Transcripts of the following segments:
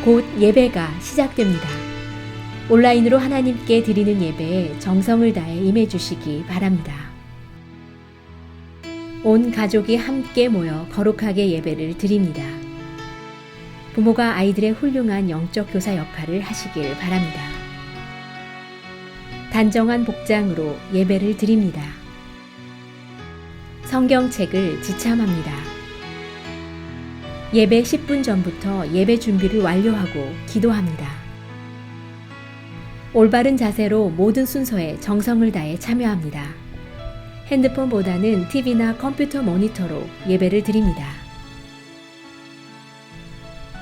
곧 예배가 시작됩니다. 온라인으로 하나님께 드리는 예배에 정성을 다해 임해 주시기 바랍니다. 온 가족이 함께 모여 거룩하게 예배를 드립니다. 부모가 아이들의 훌륭한 영적 교사 역할을 하시길 바랍니다. 단정한 복장으로 예배를 드립니다. 성경책을 지참합니다. 예배 10분 전부터 예배 준비를 완료하고 기도합니다. 올바른 자세로 모든 순서에 정성을 다해 참여합니다. 핸드폰보다는 TV나 컴퓨터 모니터로 예배를 드립니다.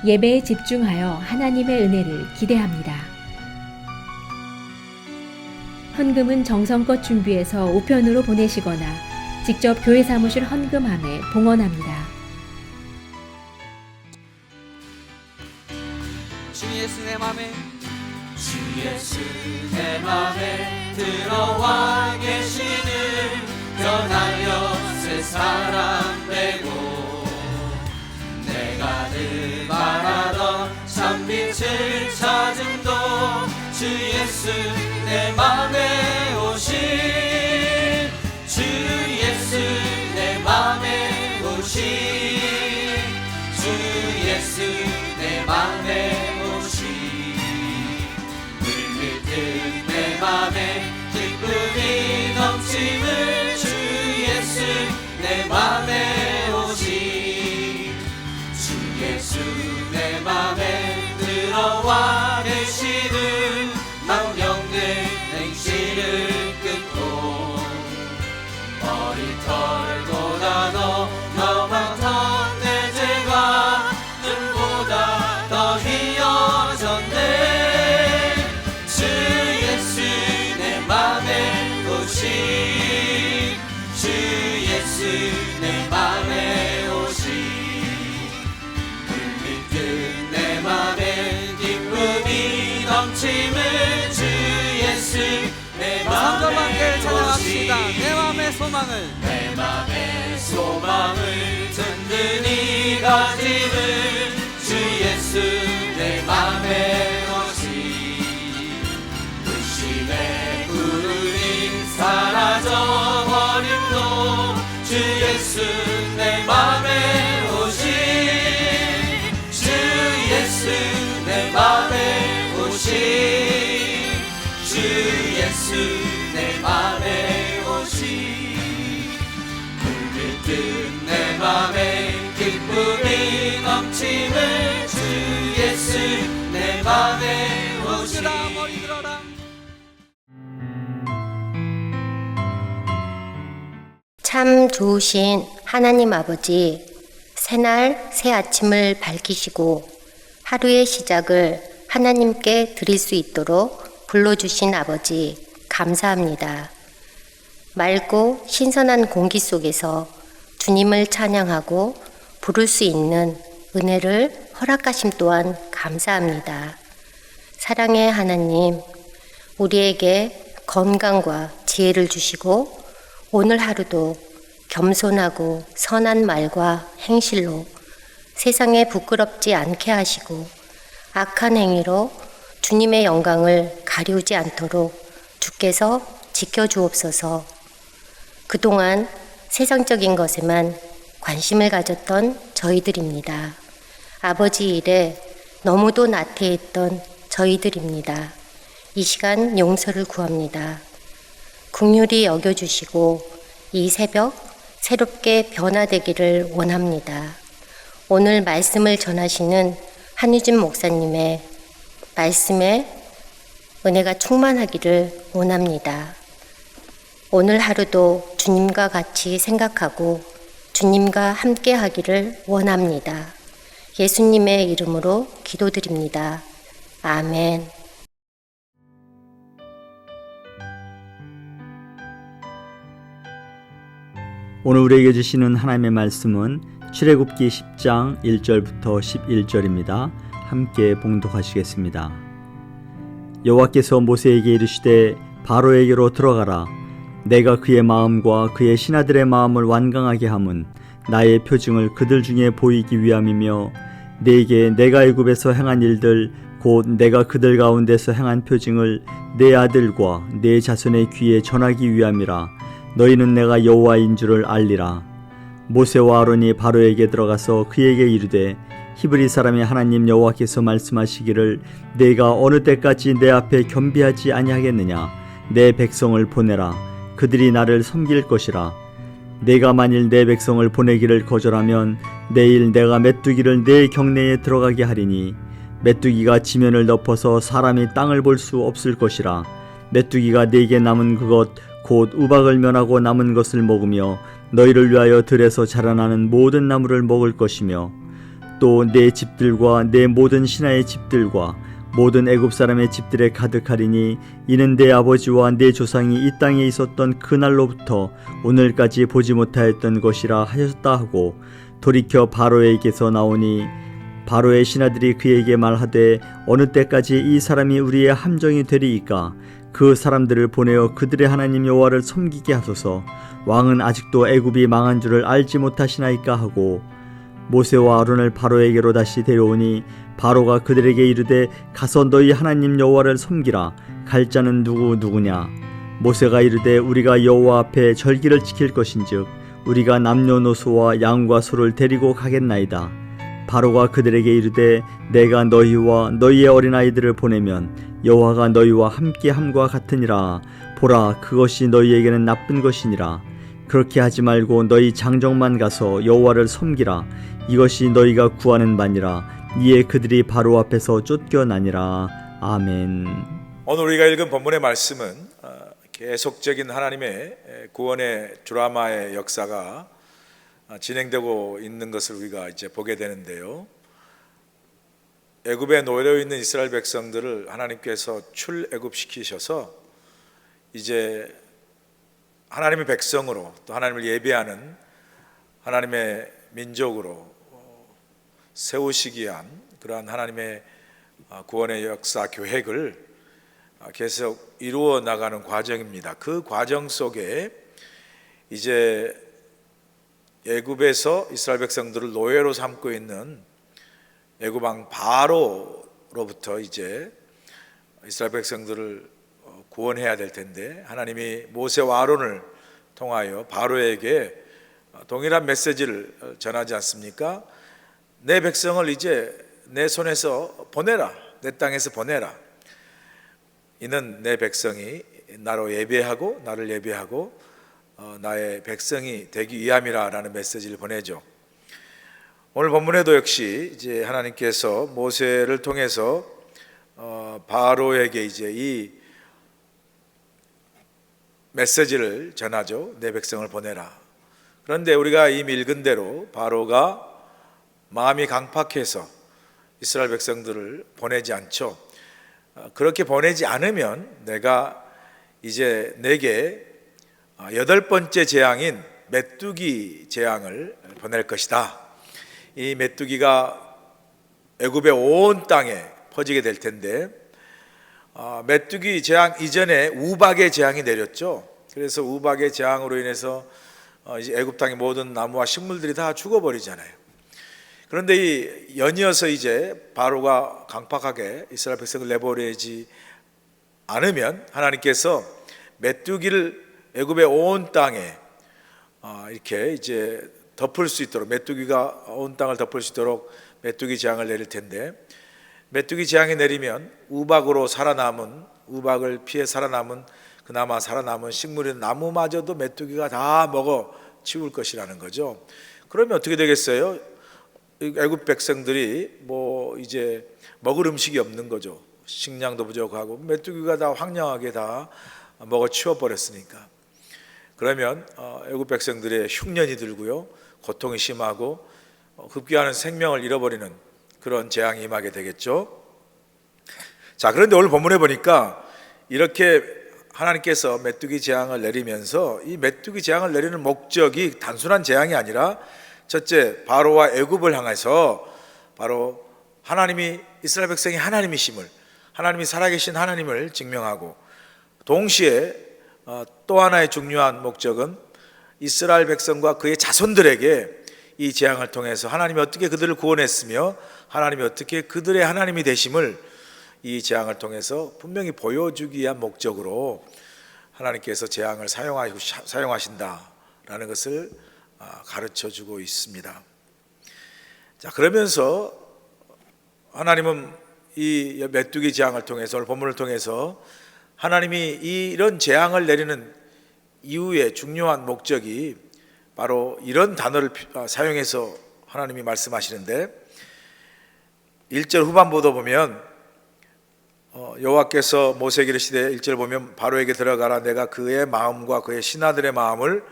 예배에 집중하여 하나님의 은혜를 기대합니다. 헌금은 정성껏 준비해서 우편으로 보내시거나 직접 교회 사무실 헌금함에 봉헌합니다. 주 예수 내 맘에 주 예수 내 맘에 들어와 계시는 변하여 새 사람 되고 내가 늘 바라던 참빛을 찾음도 주 예수 내 맘에 오신 주 예수 내 맘에 오신 주 예수 내 맘에 오신 물밀듯 내 맘에 기쁨이 넘침을 주 예수 내 맘에 오신 주 예수 내 맘에 들어와 계시는 망령들 행실을 끊고 머리털보다 더 많던 내 죄가 눈보다 더 희어졌네 주 예수 내 맘에 오신 주 예수 내 맘에 오신 물밀듯 내 맘에 기쁨이 넘침을 주 예수 내 맘에 함께 찬양합시다. 오신 내 맘의 소망을 내 맘의 소망을 든든히 가지는 주 예수 내 맘에 오신 의심의 구름이 사라져 버림도 주 예수 내 맘에 오신 주 예수 내 맘에 오신 주 예수 내 맘에 오신 물밀듯 내 맘에 기쁨이 넘침을 주 예수 내 맘에 오신 머리 들어라 참 좋으신 하나님 아버지, 새날 새 아침을 밝히시고 하루의 시작을 하나님께 드릴 수 있도록 불러주신 아버지, 감사합니다. 맑고 신선한 공기 속에서 주님을 찬양하고 부를 수 있는 은혜를 허락하심 또한 감사합니다. 사랑의 하나님, 우리에게 건강과 지혜를 주시고 오늘 하루도 겸손하고 선한 말과 행실로 세상에 부끄럽지 않게 하시고 악한 행위로 주님의 영광을 가리우지 않도록 주께서 지켜주옵소서. 그동안 세상적인 것에만 관심을 가졌던 저희들입니다. 아버지 일에 너무도 나태했던 저희들입니다. 이 시간 용서를 구합니다. 긍휼히 여겨주시고 이 새벽 새롭게 변화되기를 원합니다. 오늘 말씀을 전하시는 한유진 목사님의 말씀에 은혜가 충만하기를 원합니다. 오늘 하루도 주님과 같이 생각하고 주님과 함께 하기를 원합니다. 예수님의 이름으로 기도드립니다. 아멘. 오늘 우리에게 주시는 하나님의 말씀은 출애굽기 10장 1절부터 11절입니다. 함께 봉독하시겠습니다. 여호와께서 모세에게 이르시되 바로에게로 들어가라. 내가 그의 마음과 그의 신하들의 마음을 완강하게 함은 나의 표징을 그들 중에 보이기 위함이며 내게 내가 애굽에서 행한 일들 곧 내가 그들 가운데서 행한 표징을 내 아들과 내 자손의 귀에 전하기 위함이라. 너희는 내가 여호와인 줄을 알리라. 모세와 아론이 바로에게 들어가서 그에게 이르되 히브리 사람의 하나님 여호와께서 말씀하시기를 내가 어느 때까지 내 앞에 겸비하지 아니하겠느냐. 내 백성을 보내라. 그들이 나를 섬길 것이라. 내가 만일 내 백성을 보내기를 거절하면 내일 내가 메뚜기를 내 경내에 들어가게 하리니 메뚜기가 지면을 덮어서 사람이 땅을 볼 수 없을 것이라. 메뚜기가 내게 남은 그것 곧 우박을 면하고 남은 것을 먹으며 너희를 위하여 들에서 자라나는 모든 나무를 먹을 것이며 또 내 집들과 내 모든 신하의 집들과 모든 애굽 사람의 집들에 가득하리니 이는 내 아버지와 내 조상이 이 땅에 있었던 그날로부터 오늘까지 보지 못하였던 것이라 하셨다 하고 돌이켜 바로에게서 나오니 바로의 신하들이 그에게 말하되 어느 때까지 이 사람이 우리의 함정이 되리이까. 그 사람들을 보내어 그들의 하나님 여호와를 섬기게 하소서. 왕은 아직도 애굽이 망한 줄을 알지 못하시나이까 하고 모세와 아론을 바로에게로 다시 데려오니 바로가 그들에게 이르되 가서 너희 하나님 여호와를 섬기라. 갈 자는 누구냐. 모세가 이르되 우리가 여호와 앞에 절기를 지킬 것인즉 우리가 남녀노소와 양과 소를 데리고 가겠나이다. 바로가 그들에게 이르되 내가 너희와 너희의 어린아이들을 보내면 여호와가 너희와 함께 함과 같으니라. 보라, 그것이 너희에게는 나쁜 것이니라. 그렇게 하지 말고 너희 장정만 가서 여호와를 섬기라. 이것이 너희가 구하는 바니라. 이에 그들이 바로 앞에서 쫓겨나니라. 아멘. 오늘 우리가 읽은 본문의 말씀은 계속적인 하나님의 구원의 드라마의 역사가 진행되고 있는 것을 우리가 이제 보게 되는데요. 애굽에 놓여 있는 이스라엘 백성들을 하나님께서 출애굽시키셔서 이제 하나님의 백성으로 또 하나님을 예배하는 하나님의 민족으로 세우시기 위한 그러한 하나님의 구원의 역사 계획을 계속 이루어 나가는 과정입니다. 그 과정 속에 이제 애굽에서 이스라엘 백성들을 노예로 삼고 있는 애굽 왕 바로로부터 이제 이스라엘 백성들을 구원해야 될 텐데 하나님이 모세와 아론을 통하여 바로에게 동일한 메시지를 전하지 않습니까? 내 백성을 이제 내 손에서 보내라. 내 땅에서 보내라. 이는 내 백성이 나로 예배하고 나를 예배하고 나의 백성이 되기 위함이라 라는 메시지를 보내죠. 오늘 본문에도 역시 이제 하나님께서 모세를 통해서 바로에게 이제 이 메시지를 전하죠. 내 백성을 보내라. 그런데 우리가 이미 읽은 대로 바로가 마음이 강팍해서 이스라엘 백성들을 보내지 않죠. 그렇게 보내지 않으면 내가 이제 내게 8번째 재앙인 메뚜기 재앙을 보낼 것이다. 이 메뚜기가 애굽의 온 땅에 퍼지게 될 텐데 메뚜기 재앙 이전에 우박의 재앙이 내렸죠. 그래서 우박의 재앙으로 인해서 이제 애굽 땅의 모든 나무와 식물들이 다 죽어버리잖아요. 그런데 이 연이어서 이제 바로가 강팍하게 이스라엘 백성을 내보내지 않으면 하나님께서 메뚜기를 애굽의 온 땅에 이렇게 이제 덮을 수 있도록 메뚜기가 온 땅을 덮을 수 있도록 메뚜기 재앙을 내릴 텐데 메뚜기 재앙이 내리면 우박으로 살아남은 우박을 피해 살아남은 그나마 살아남은 식물인 나무마저도 메뚜기가 다 먹어 치울 것이라는 거죠. 그러면 어떻게 되겠어요? 애굽 백성들이 뭐 이제 먹을 음식이 없는 거죠. 식량도 부족하고 메뚜기가 다 황량하게 다 먹어 치워 버렸으니까. 그러면 애굽 백성들의 흉년이 들고요, 고통이 심하고 급기야는 생명을 잃어버리는 그런 재앙이 임하게 되겠죠. 자, 그런데 오늘 본문에 보니까 이렇게 하나님께서 메뚜기 재앙을 내리면서 이 메뚜기 재앙을 내리는 목적이 단순한 재앙이 아니라 첫째, 바로와 애굽을 향해서 바로 하나님이 이스라엘 백성이 하나님이심을, 하나님이 살아계신 하나님을 증명하고, 동시에 또 하나의 중요한 목적은 이스라엘 백성과 그의 자손들에게 이 재앙을 통해서 하나님이 어떻게 그들을 구원했으며 하나님이 어떻게 그들의 하나님이 되심을 이 재앙을 통해서 분명히 보여주기 위한 목적으로 하나님께서 재앙을 사용하신다라는 것을 가르쳐주고 있습니다. 자, 그러면서 하나님은 이 메뚜기 재앙을 통해서, 오늘 본문을 통해서 하나님이 이런 재앙을 내리는 이후에 중요한 목적이 바로 이런 단어를 사용해서 하나님이 말씀하시는데, 1절 후반부도 보면 여호와께서 모세에게 이르시되 1절 보면 바로에게 들어가라 내가 그의 마음과 그의 신하들의 마음을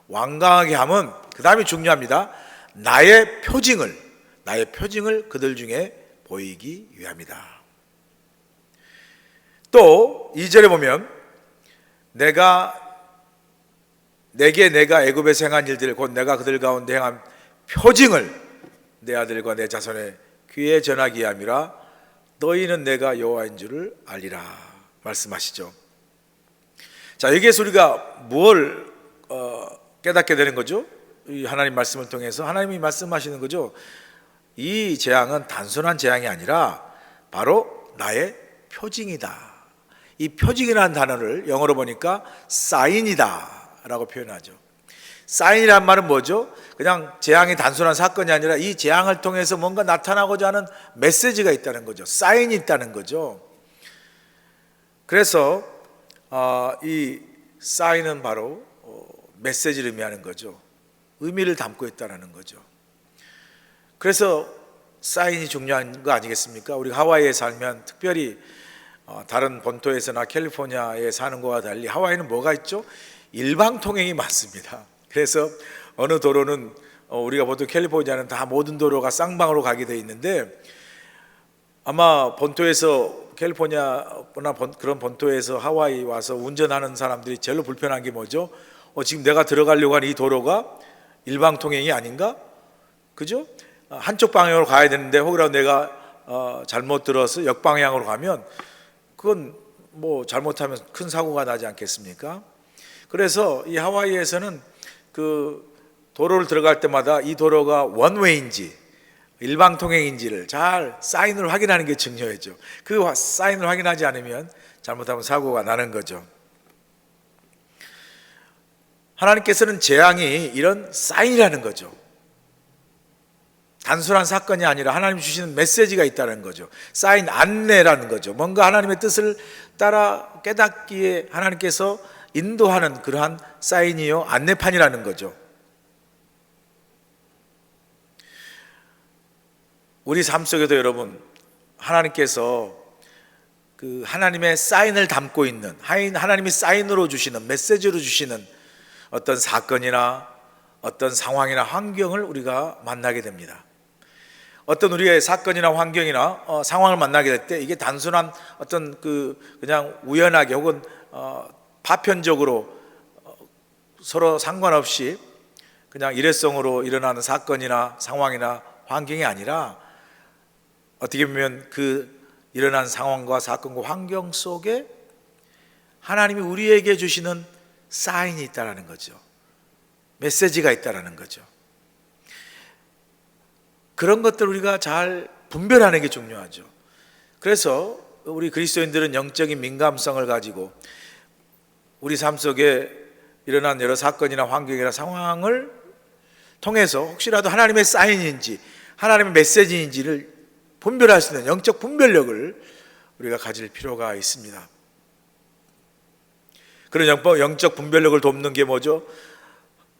완강하게 함은, 그 다음이 중요합니다. 나의 표징을 그들 중에 보이기 위함이다. 또 2절에 보면 내가 애굽에서 행한 일들 곧 내가 그들 가운데 행한 표징을 내 아들과 내 자손의 귀에 전하기 위함이라 너희는 내가 여호와인 줄을 알리라 말씀하시죠. 자, 여기에서 우리가 뭘 깨닫게 되는 거죠? 이 하나님 말씀을 통해서 하나님이 말씀하시는 거죠. 이 재앙은 단순한 재앙이 아니라 바로 나의 표징이다. 이 표징이라는 단어를 영어로 보니까 사인이다 라고 표현하죠. 사인이란 말은 뭐죠? 그냥 재앙이 단순한 사건이 아니라 이 재앙을 통해서 뭔가 나타나고자 하는 메시지가 있다는 거죠. 사인이 있다는 거죠. 그래서 이 사인은 바로 메시지를 의미하는 거죠. 의미를 담고 있다는 거죠. 그래서 사인이 중요한 거 아니겠습니까? 우리 하와이에 살면 특별히 다른 본토에서나 캘리포니아에 사는 것과 달리 하와이는 뭐가 있죠? 일방통행이 많습니다. 그래서 어느 도로는 우리가 보통 캘리포니아는 다 모든 도로가 쌍방으로 가게 돼 있는데, 아마 본토에서 캘리포니아나 그런 본토에서 하와이 와서 운전하는 사람들이 제일 불편한 게 뭐죠? 지금 내가 들어가려고 하는 이 도로가 일방통행이 아닌가? 그죠? 한쪽 방향으로 가야 되는데 혹이라도 내가 잘못 들어서 역방향으로 가면 그건 뭐 잘못하면 큰 사고가 나지 않겠습니까? 그래서 이 하와이에서는 그 도로를 들어갈 때마다 이 도로가 원웨이인지 일방통행인지를 잘 사인을 확인하는 게 중요하죠. 그 사인을 확인하지 않으면 잘못하면 사고가 나는 거죠. 하나님께서는 재앙이 이런 사인이라는 거죠. 단순한 사건이 아니라 하나님 주시는 메시지가 있다는 거죠. 사인, 안내라는 거죠. 뭔가 하나님의 뜻을 따라 깨닫기에 하나님께서 인도하는 그러한 사인이요, 안내판이라는 거죠. 우리 삶 속에도 여러분, 하나님께서 그 하나님의 사인을 담고 있는, 하나님이 사인으로 주시는, 메시지로 주시는 어떤 사건이나 어떤 상황이나 환경을 우리가 만나게 됩니다. 어떤 우리의 사건이나 환경이나 상황을 만나게 될 때 이게 단순한 어떤 그냥 우연하게 혹은 파편적으로 서로 상관없이 그냥 일회성으로 일어나는 사건이나 상황이나 환경이 아니라 어떻게 보면 그 일어난 상황과 사건과 환경 속에 하나님이 우리에게 주시는 사인이 있다라는 거죠. 메시지가 있다라는 거죠. 그런 것들을 우리가 잘 분별하는 게 중요하죠. 그래서 우리 그리스도인들은 영적인 민감성을 가지고 우리 삶 속에 일어난 여러 사건이나 환경이나 상황을 통해서 혹시라도 하나님의 사인인지 하나님의 메시지인지를 분별할 수 있는 영적 분별력을 우리가 가질 필요가 있습니다. 그런 영적 분별력을 돕는 게 뭐죠?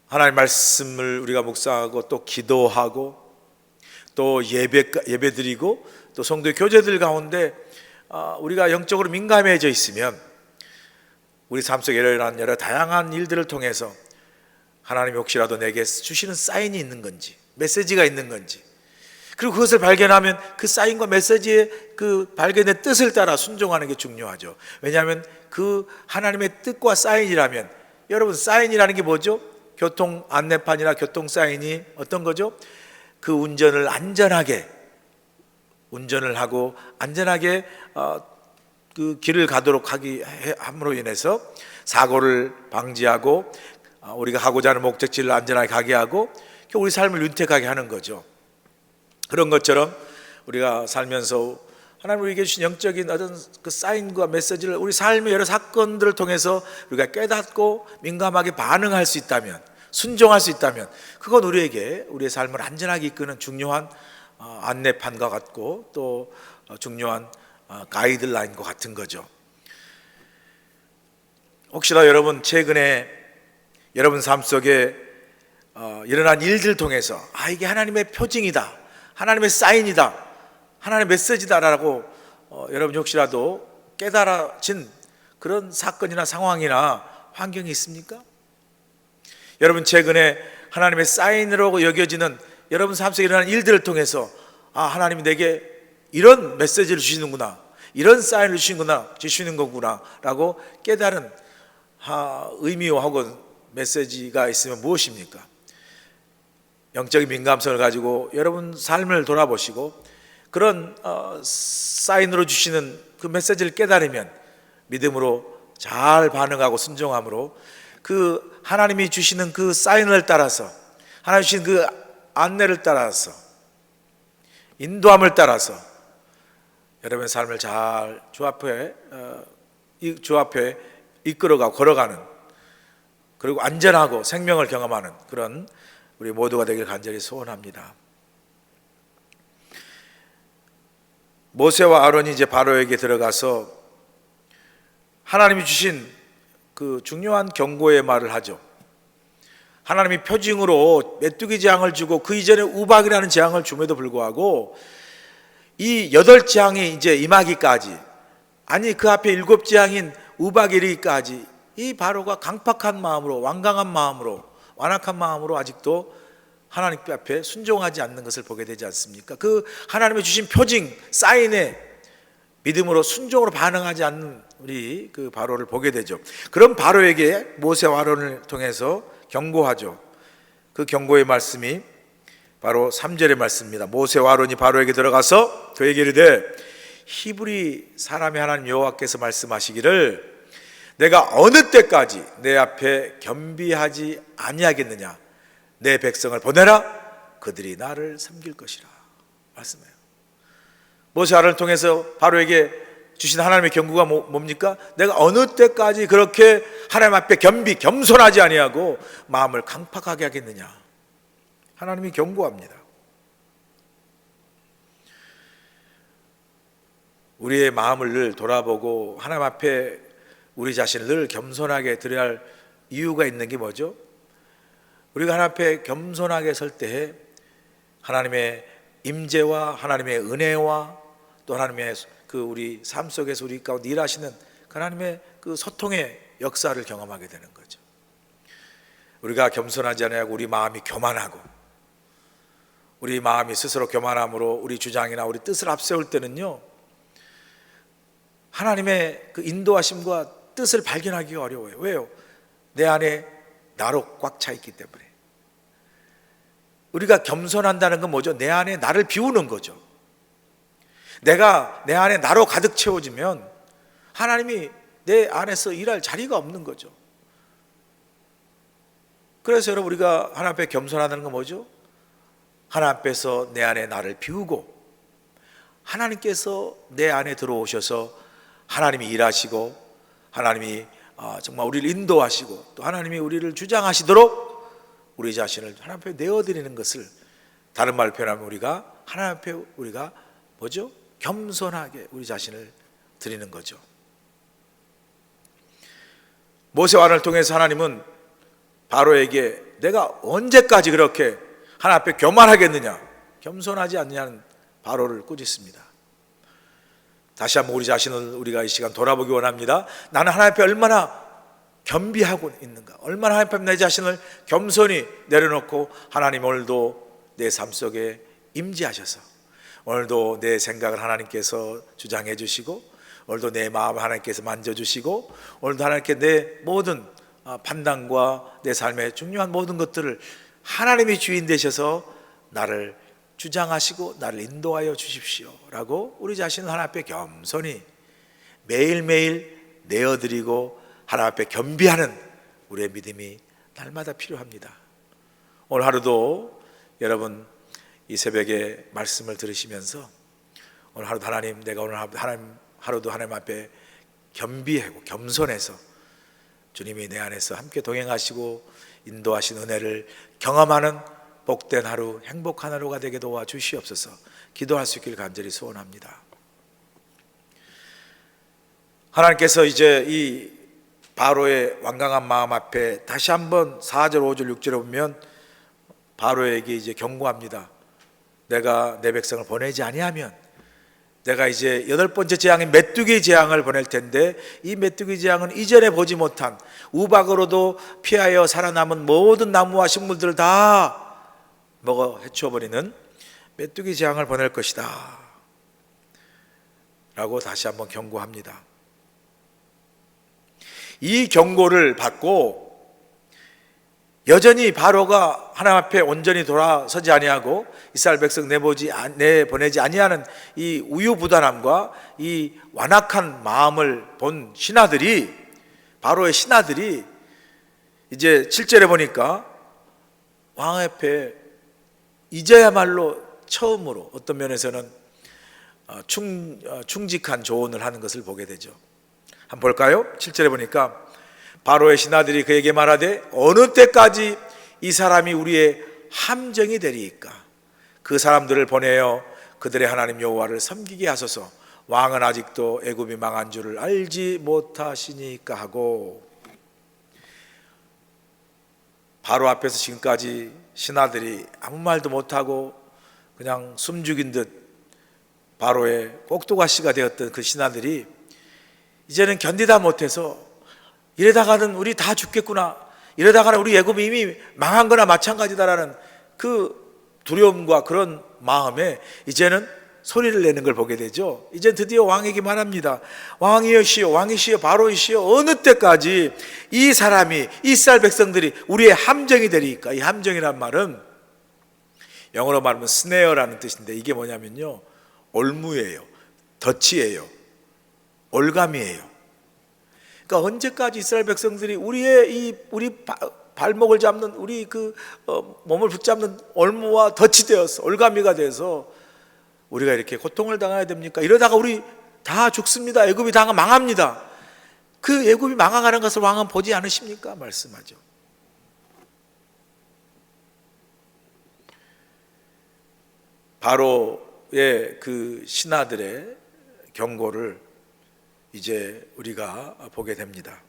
하나님의 말씀을 우리가 묵상하고 또 기도하고 또 예배드리고 또 성도의 교제들 가운데 우리가 영적으로 민감해져 있으면 우리 삶 속에 일어난 여러 다양한 일들을 통해서 하나님이 혹시라도 내게 주시는 사인이 있는 건지 메시지가 있는 건지, 그리고 그것을 발견하면 그 사인과 메시지의 그 발견의 뜻을 따라 순종하는 게 중요하죠. 왜냐하면 그 하나님의 뜻과 사인이라면, 여러분 사인이라는 게 뭐죠? 교통 안내판이나 교통 사인이 어떤 거죠? 그 운전을 안전하게 운전을 하고 안전하게 그 길을 가도록 함으로 인해서 사고를 방지하고 우리가 가고자 하는 목적지를 안전하게 가게 하고 우리 삶을 윤택하게 하는 거죠. 그런 것처럼 우리가 살면서 하나님 우리에게 주신 영적인 어떤 그 사인과 메시지를 우리 삶의 여러 사건들을 통해서 우리가 깨닫고 민감하게 반응할 수 있다면, 순종할 수 있다면, 그건 우리에게 우리의 삶을 안전하게 이끄는 중요한 안내판과 같고 또 중요한 가이드라인과 같은 거죠. 혹시나 여러분 최근에 여러분 삶 속에 일어난 일들 통해서 이게 하나님의 표징이다, 하나님의 사인이다, 하나님의 메시지다라고 여러분이 혹시라도 깨달아진 그런 사건이나 상황이나 환경이 있습니까? 여러분 최근에 하나님의 사인으로 여겨지는 여러분 삶 속에 일어난 일들을 통해서 하나님이 내게 이런 메시지를 주시는구나, 이런 사인을 주시는 거구나 라고 깨달은 의미와 혹은 메시지가 있으면 무엇입니까? 영적인 민감성을 가지고 여러분 삶을 돌아보시고 그런 사인으로 주시는 그 메시지를 깨달으면 믿음으로 잘 반응하고 순종함으로 그 하나님이 주시는 그 사인을 따라서, 하나님 주신 그 안내를 따라서, 인도함을 따라서 여러분의 삶을 잘 주 앞에 이끌어가고 걸어가는, 그리고 안전하고 생명을 경험하는 그런 우리 모두가 되길 간절히 소원합니다. 모세와 아론이 이제 바로에게 들어가서 하나님이 주신 그 중요한 경고의 말을 하죠. 하나님이 표징으로 메뚜기 재앙을 주고 그 이전에 우박이라는 재앙을 줌에도 불구하고 이 8재앙이 이제 임하기까지, 아니 그 앞에 7재앙인 우박이 이르기까지 이 바로가 강팍한 마음으로, 완강한 마음으로, 완악한 마음으로 아직도 하나님 앞에 순종하지 않는 것을 보게 되지 않습니까? 그 하나님이 주신 표징, 사인에 믿음으로 순종으로 반응하지 않는 우리 그 바로를 보게 되죠. 그런 바로에게 모세와 아론을 통해서 경고하죠. 그 경고의 말씀이 바로 3절의 말씀입니다. 모세와 아론이 바로에게 들어가서 그에게 이르되 히브리 사람의 하나님 여호와께서 말씀하시기를 내가 어느 때까지 내 앞에 겸비하지 아니하겠느냐, 내 백성을 보내라, 그들이 나를 섬길 것이라 말씀해요. 모세 아론을 통해서 바로에게 주신 하나님의 경고가 뭡니까? 내가 어느 때까지 그렇게 하나님 앞에 겸손하지 아니하고 마음을 강팍하게 하겠느냐, 하나님이 경고합니다. 우리의 마음을 늘 돌아보고 하나님 앞에 우리 자신을 늘 겸손하게 드려야 할 이유가 있는 게 뭐죠? 우리가 하나님 앞에 겸손하게 설 때에 하나님의 임재와 하나님의 은혜와 또 하나님의 그 우리 삶 속에서 우리 가운데 일하시는 하나님의 그 소통의 역사를 경험하게 되는 거죠. 우리가 겸손하지 않고 우리 마음이 교만하고 우리 마음이 스스로 교만함으로 우리 주장이나 우리 뜻을 앞세울 때는요, 하나님의 그 인도하심과 뜻을 발견하기가 어려워요. 왜요? 내 안에 나로 꽉 차 있기 때문에. 우리가 겸손한다는 건 뭐죠? 내 안에 나를 비우는 거죠. 내가 내 안에 나로 가득 채워지면 하나님이 내 안에서 일할 자리가 없는 거죠. 그래서 여러분, 우리가 하나님 앞에 겸손하다는 건 뭐죠? 하나님 앞에서 내 안에 나를 비우고 하나님께서 내 안에 들어오셔서 하나님이 일하시고 하나님이 정말 우리를 인도하시고 또 하나님이 우리를 주장하시도록 우리 자신을 하나님 앞에 내어드리는 것을, 다른 말로 표현하면 우리가 하나님 앞에 우리가 뭐죠? 겸손하게 우리 자신을 드리는 거죠. 모세와 아론을 통해서 하나님은 바로에게 내가 언제까지 그렇게 하나님 앞에 교만하겠느냐, 겸손하지 않느냐는 바로를 꾸짖습니다. 다시 한번 우리 자신을 우리가 이 시간 돌아보기 원합니다. 나는 하나님 앞에 얼마나 겸비하고 있는가, 얼마나 하나님 앞에 내 자신을 겸손히 내려놓고 하나님 오늘도 내 삶 속에 임재하셔서 오늘도 내 생각을 하나님께서 주장해 주시고 오늘도 내 마음을 하나님께서 만져주시고 오늘도 하나님께 내 모든 판단과 내 삶의 중요한 모든 것들을 하나님이 주인 되셔서 나를 주장하시고 나를 인도하여 주십시오 라고 우리 자신을 하나님 앞에 겸손히 매일매일 내어드리고 하나님 앞에 겸비하는 우리의 믿음이 날마다 필요합니다. 오늘 하루도 여러분 이 새벽에 말씀을 들으시면서 오늘 하루도 하나님, 내가 오늘 하루도 하나님 앞에 겸비하고 겸손해서 주님이 내 안에서 함께 동행하시고 인도하신 은혜를 경험하는 복된 하루, 행복한 하루가 되게 도와주시옵소서. 기도할 수 있길 간절히 소원합니다. 하나님께서 이제 이 바로의 완강한 마음 앞에 다시 한번 4절, 5절, 6절에 보면 바로에게 이제 경고합니다. 내가 내 백성을 보내지 아니하면 내가 이제 8번째 재앙인 메뚜기 재앙을 보낼 텐데, 이 메뚜기 재앙은 이전에 보지 못한 우박으로도 피하여 살아남은 모든 나무와 식물들을 다 먹어 해치워버리는 메뚜기 재앙을 보낼 것이다 라고 다시 한번 경고합니다. 이 경고를 받고 여전히 바로가 하나님 앞에 온전히 돌아서지 아니하고 이스라엘 백성 내보내지 아니하는 이 우유부단함과 이 완악한 마음을 본 신하들이, 바로의 신하들이 이제 7절에 보니까 왕 앞에 이제야말로 처음으로 어떤 면에서는 충직한 조언을 하는 것을 보게 되죠. 한번 볼까요? 7절에 보니까 바로의 신하들이 그에게 말하되 어느 때까지 이 사람이 우리의 함정이 되리이까? 그 사람들을 보내어 그들의 하나님 여호와를 섬기게 하소서. 왕은 아직도 애굽이 망한 줄을 알지 못하시니까 하고, 바로 앞에서 지금까지 신하들이 아무 말도 못하고 그냥 숨죽인 듯 바로의 꼭두가시가 되었던 그 신하들이 이제는 견디다 못해서 이러다가는 우리 다 죽겠구나, 이러다가는 우리 애굽이 이미 망한 거나 마찬가지다라는 그 두려움과 그런 마음에 이제는 소리를 내는 걸 보게 되죠. 이제 드디어 왕에게 말합니다. 왕이시여, 왕이시여, 바로이시여, 어느 때까지 이 사람이, 이스라엘 백성들이 우리의 함정이 되리까? 이 함정이란 말은 영어로 말하면 스네어라는 뜻인데, 이게 뭐냐면요, 올무예요, 덫이에요, 올감이에요. 그러니까 언제까지 이스라엘 백성들이 우리 발목을 잡는, 우리 몸을 붙잡는 올무와 덫이 되어서, 올가미가 돼서 우리가 이렇게 고통을 당해야 됩니까? 이러다가 우리 다 죽습니다. 애굽이 다 망합니다. 그 애굽이 망하는 것을 왕은 보지 않으십니까? 말씀하죠. 바로의 그 신하들의 경고를 이제 우리가 보게 됩니다.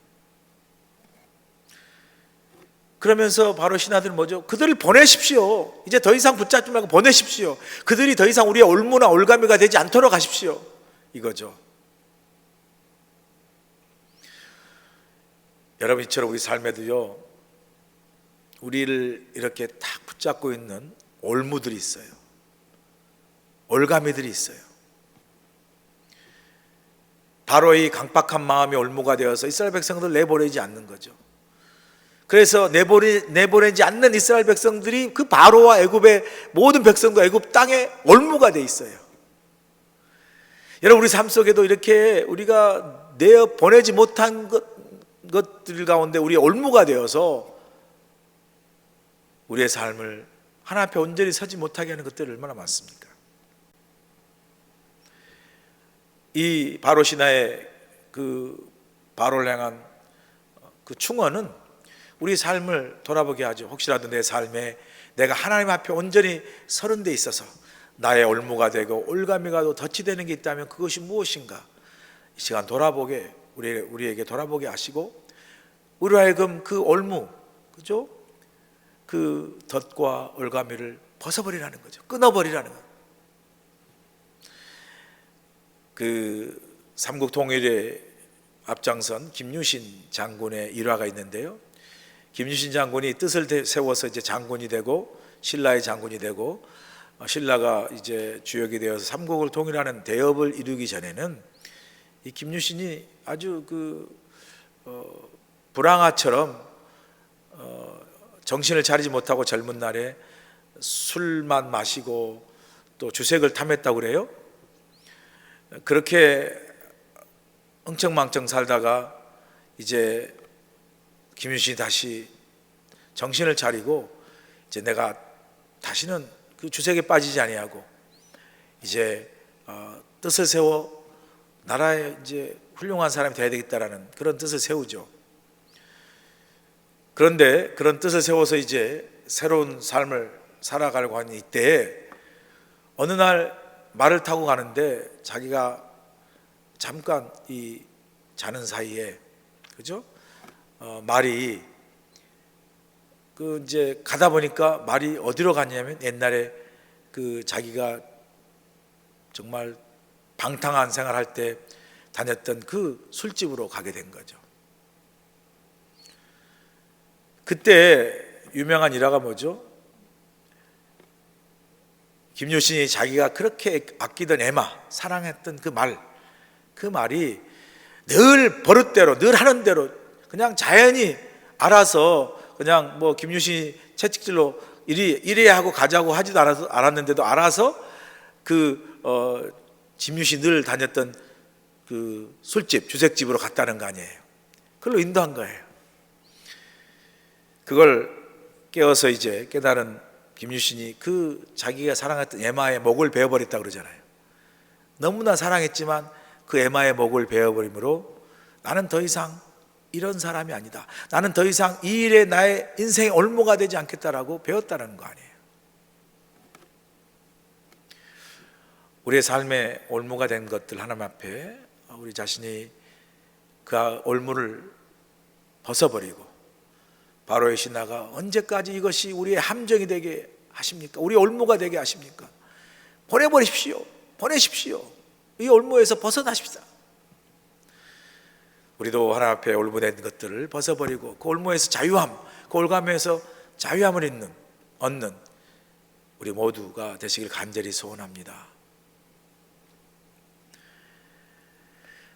그러면서 바로 신하들은 뭐죠? 그들을 보내십시오. 이제 더 이상 붙잡지 말고 보내십시오. 그들이 더 이상 우리의 올무나 올가미가 되지 않도록 하십시오, 이거죠. 여러분, 이처럼 우리 삶에도요, 우리를 이렇게 딱 붙잡고 있는 올무들이 있어요. 올가미들이 있어요. 바로 이 강박한 마음이 올무가 되어서 이스라엘 백성들을 내보내지 않는 거죠. 그래서 내보내지 않는 이스라엘 백성들이 그 바로와 애굽의 모든 백성과 애굽 땅에 올무가 돼 있어요. 여러분, 우리 삶 속에도 이렇게 우리가 내보내지 못한 것들 가운데 우리 올무가 되어서 우리의 삶을 하나님 앞에 온전히 서지 못하게 하는 것들이 얼마나 많습니까? 이 바로 신하의 그 바로를 향한 그 충언은 우리 삶을 돌아보게 하죠. 혹시라도 내 삶에 내가 하나님 앞에 온전히 서는 데 있어서 나의 올무가 되고 올가미가 덫이 되는 게 있다면 그것이 무엇인가? 이 시간 돌아보게, 우리에게 돌아보게 하시고, 우리로 하여금 그 올무, 그죠? 그 덫과 올가미를 벗어버리라는 거죠. 끊어버리라는 거죠. 그 삼국 통일에 앞장선 김유신 장군의 일화가 있는데요. 김유신 장군이 뜻을 세워서 이제 장군이 되고, 신라의 장군이 되고, 신라가 이제 주역이 되어서 삼국을 통일하는 대업을 이루기 전에는 이 김유신이 아주 불황아처럼 정신을 차리지 못하고 젊은 날에 술만 마시고 또 주색을 탐했다고 그래요. 그렇게 엉청망청 살다가 이제 김유신이 다시 정신을 차리고, 이제 내가 다시는 그 주색에 빠지지 아니하고 이제 뜻을 세워 나라에 이제 훌륭한 사람이 되어야 되겠다라는 그런 뜻을 세우죠. 그런데 그런 뜻을 세워서 이제 새로운 삶을 살아가려고 하는 이때에 어느 날 말을 타고 가는데 자기가 잠깐 이 자는 사이에 그죠? 말이 그 이제 가다 보니까 말이 어디로 갔냐면 옛날에 그 자기가 정말 방탕한 생활할 때 다녔던 그 술집으로 가게 된 거죠. 그때 유명한 일화가 뭐죠? 김유신이 자기가 그렇게 아끼던 에마, 사랑했던 그 말이 늘 버릇대로, 늘 하는 대로 그냥 자연히 알아서 그냥 뭐 김유신이 채찍질로 이래야 하고 가자고 하지도 않았는데도 알아서 김유신이 늘 다녔던 그 술집, 주색집으로 갔다는 거 아니에요. 그걸로 인도한 거예요. 그걸 깨어서 이제 깨달은 김유신이 그 자기가 사랑했던 에마의 목을 베어버렸다고 그러잖아요. 너무나 사랑했지만 그 에마의 목을 베어버림으로 나는 더 이상 이런 사람이 아니다. 나는 더 이상 이 일에 나의 인생의 올무가 되지 않겠다라고 배웠다는 거 아니에요. 우리의 삶의 올무가 된 것들 하나님 앞에 우리 자신이 그 올무를 벗어버리고 바로의 신하가 언제까지 이것이 우리의 함정이 되게 하십니까? 우리의 올무가 되게 하십니까? 보내버리십시오. 보내십시오. 이 올무에서 벗어나십시다. 우리도 하나님 앞에 올무된 것들을 벗어버리고 그 올무에서 자유함, 그 올감에서 자유함을 얻는 우리 모두가 되시길 간절히 소원합니다.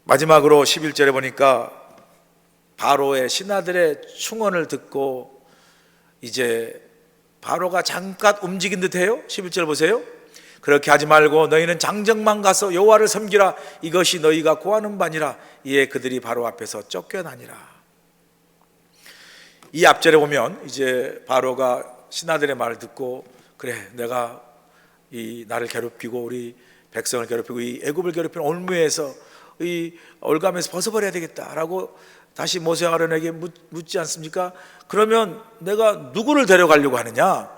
마지막으로 11절에 보니까 바로의 신하들의 충언을 듣고 이제 바로가 잠깐 움직인 듯해요. 11절 보세요. 그렇게 하지 말고 너희는 장정만 가서 여호와를 섬기라. 이것이 너희가 구하는 바니라. 이에 그들이 바로 앞에서 쫓겨나니라. 이 앞절에 보면 이제 바로가 신하들의 말을 듣고 그래 내가 이 나를 괴롭히고 우리 백성을 괴롭히고 이 애굽을 괴롭히는 올무에서 이 올감에서 벗어버려야 되겠다라고 다시 모세 아론에게 묻지 않습니까? 그러면 내가 누구를 데려가려고 하느냐?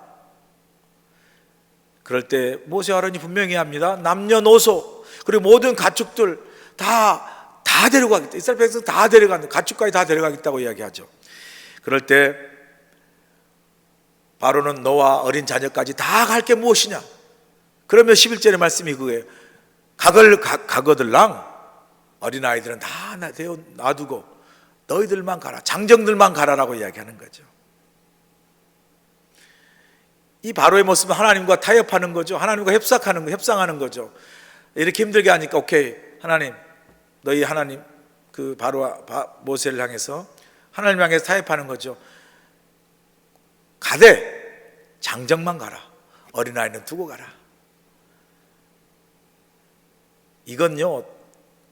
그럴 때 모세 아론이 분명히 합니다. 남녀노소 그리고 모든 가축들 다 데려가겠다. 이스라엘 백성 다 데려간다. 가축까지 다 데려가겠다고 이야기하죠. 그럴 때 바로는 너와 어린 자녀까지 다 갈 게 무엇이냐? 그러면 11절의 말씀이 그거예요. 가거들랑 어린아이들은 다 놔두고 너희들만 가라, 장정들만 가라라고 이야기하는 거죠. 이 바로의 모습은 하나님과 타협하는 거죠. 하나님과 협상하는 거죠. 이렇게 힘들게 하니까 오케이 하나님, 너희 하나님 그 모세를 향해서 하나님 향해서 타협하는 거죠. 가되 장정만 가라, 어린아이는 두고 가라. 이건요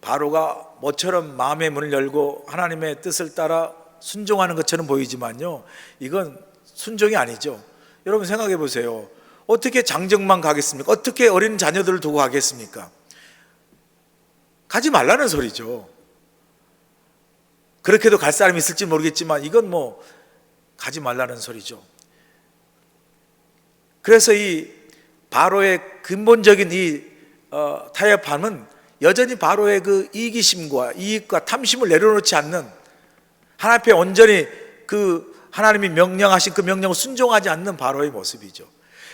바로가 모처럼 마음의 문을 열고 하나님의 뜻을 따라 순종하는 것처럼 보이지만요 이건 순종이 아니죠. 여러분 생각해 보세요. 어떻게 장정만 가겠습니까? 어떻게 어린 자녀들을 두고 가겠습니까? 가지 말라는 소리죠. 그렇게도 갈 사람이 있을지 모르겠지만 이건 뭐 가지 말라는 소리죠. 그래서 이 바로의 근본적인 이 타협함은 여전히 바로의 그 이기심과 이익과 탐심을 내려놓지 않는 하나님 앞에 온전히 그 하나님이 명령하신 그 명령을 순종하지 않는 바로의 모습이죠.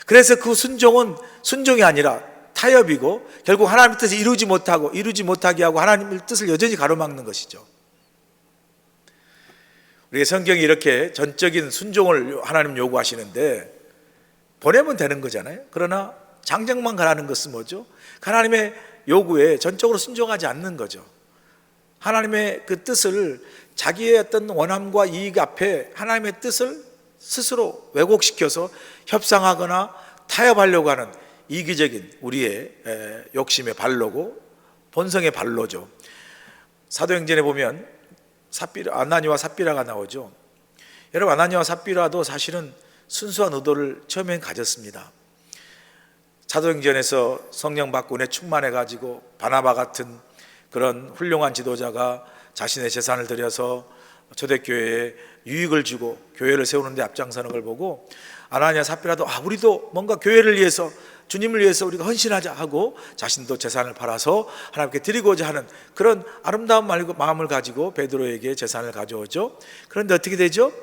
그래서 그 순종은 순종이 아니라 타협이고 결국 하나님의 뜻을 이루지 못하게 하고 하나님의 뜻을 여전히 가로막는 것이죠. 우리의 성경이 이렇게 전적인 순종을 하나님 요구하시는데 보내면 되는 거잖아요. 그러나 장정만 가라는 것은 뭐죠? 하나님의 요구에 전적으로 순종하지 않는 거죠. 하나님의 그 뜻을 자기의 어떤 원함과 이익 앞에 하나님의 뜻을 스스로 왜곡시켜서 협상하거나 타협하려고 하는 이기적인 우리의 욕심의 발로고 본성의 발로죠. 사도행전에 보면 아나니와 삽비라가 나오죠. 여러분 아나니와 삽비라도 사실은 순수한 의도를 처음엔 가졌습니다. 사도행전에서 성령 받고 은혜 충만해 가지고 바나바 같은 그런 훌륭한 지도자가 자신의 재산을 들여서 초대교회에 유익을 주고 교회를 세우는 데 앞장서는 걸 보고 아나니아 삽비라도 우리도 뭔가 교회를 위해서 주님을 위해서 우리가 헌신하자 하고 자신도 재산을 팔아서 하나님께 드리고자 하는 그런 아름다운 마음을 가지고 베드로에게 재산을 가져오죠. 그런데 어떻게 되죠?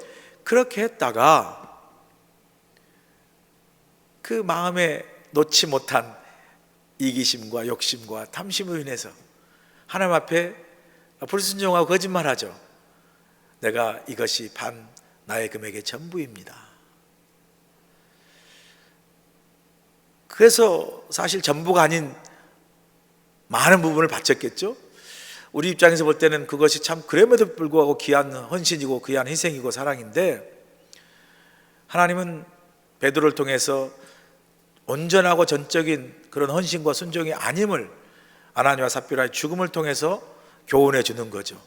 그렇게 했다가 그 마음에 놓지 못한 이기심과 욕심과 탐심으로 인해서 하나님 앞에 불순종하고 거짓말하죠. 내가 이것이 반 나의 금액의 전부입니다. 그래서 사실 전부가 아닌 많은 부분을 바쳤겠죠. 우리 입장에서 볼 때는 그것이 참 그럼에도 불구하고 귀한 헌신이고 귀한 희생이고 사랑인데, 하나님은 베드로를 통해서 온전하고 전적인 그런 헌신과 순종이 아님을 아나니아와 삽비라의 죽음을 통해서 교훈해 주는 거죠.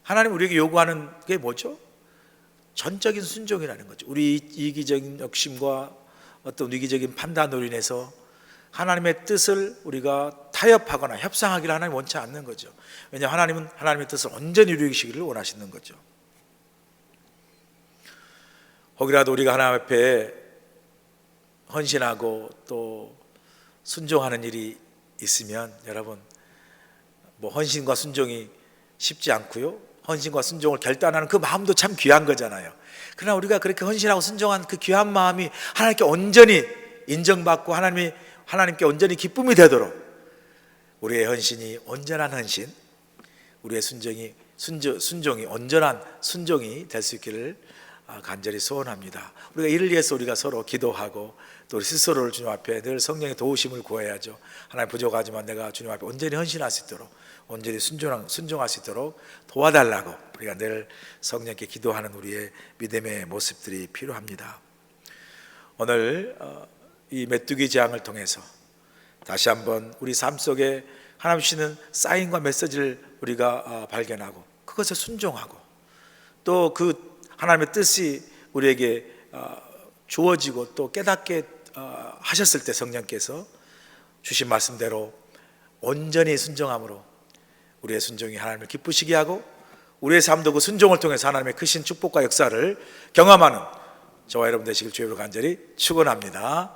하나님 우리에게 요구하는 게 뭐죠? 전적인 순종이라는 거죠. 우리 이기적인 욕심과 어떤 위기적인 판단으로 인해서 하나님의 뜻을 우리가 타협하거나 협상하기를 하나님 원치 않는 거죠. 왜냐하면 하나님은 하나님의 뜻을 온전히 이루시기를 원하시는 거죠. 혹이라도 우리가 하나님 앞에 헌신하고 또 순종하는 일이 있으면 여러분, 헌신과 순종이 쉽지 않고요, 헌신과 순종을 결단하는 그 마음도 참 귀한 거잖아요. 그러나 우리가 그렇게 헌신하고 순종한 그 귀한 마음이 하나님께 온전히 인정받고 하나님께 온전히 기쁨이 되도록 우리의 헌신이 온전한 헌신, 우리의 순종이 온전한 순종이 될 수 있기를 간절히 소원합니다. 우리가 이를 위해서 우리가 서로 기도하고 또 우리 스스로를 주님 앞에 늘 성령의 도우심을 구해야죠. 하나님 부족하지만 내가 주님 앞에 온전히 헌신할 수 있도록, 온전히 순종할 수 있도록 도와달라고 우리가 늘 성령께 기도하는 우리의 믿음의 모습들이 필요합니다. 오늘 이 메뚜기 재앙을 통해서 다시 한번 우리 삶 속에 하나님 주시는 사인과 메시지를 우리가 발견하고 그것에 순종하고 또 그 하나님의 뜻이 우리에게 주어지고 또 깨닫게 하셨을 때 성령께서 주신 말씀대로 온전히 순종함으로 우리의 순종이 하나님을 기쁘시게 하고 우리의 삶도 그 순종을 통해서 하나님의 크신 축복과 역사를 경험하는 저와 여러분 되시길 주의 이름으로 간절히 축원합니다.